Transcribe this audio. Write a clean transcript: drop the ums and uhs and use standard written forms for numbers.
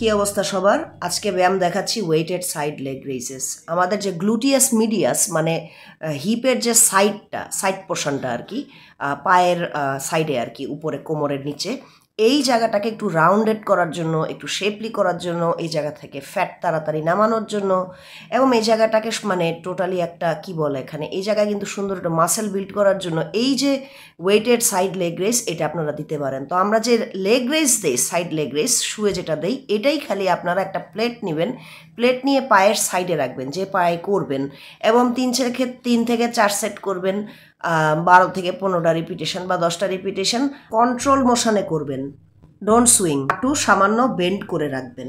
কি অবস্থা সবার? আজকে ব্যায়াম দেখাচ্ছি ওয়েটেড সাইড লেগ রেইজেস। আমাদের যে গ্লুটিয়াস মিডিয়াস মানে হিপের যে সাইড পোর্শনটা আর কি, পায়ের সাইডে আর কি, উপরে কোমরের নিচে, এই জায়গাটাকে একটু রাউন্ডেড করার জন্য, একটু শেপলি করার জন্য, এই জায়গা থেকে ফ্যাট তাড়াতাড়ি নামানোর জন্য, এবং এই জায়গাটাকে মানে টোটালি একটা কি বলে এখানে, এই জায়গায় কিন্তু সুন্দর একটা মাসেল বিল্ড করার জন্য এই যে ওয়েটেড সাইড লেগ রেস এটা আপনারা দিতে পারেন। তো আমরা যে লেগ রেস দিই, সাইড লেগ রেস শুয়ে যেটা দেই, এটাই খালি আপনারা একটা প্লেট নেবেন, প্লেট নিয়ে পায়ের সাইডে রাখবেন যে পায়ে করবেন, এবং 3 থেকে 4 সেট করবেন, 12 থেকে 15টা রিপিটেশন বা 10টা রিপিটেশন কন্ট্রোল মোশনে করবেন। ডোন্ট সুইং, একটু সামান্য বেন্ড করে রাখবেন।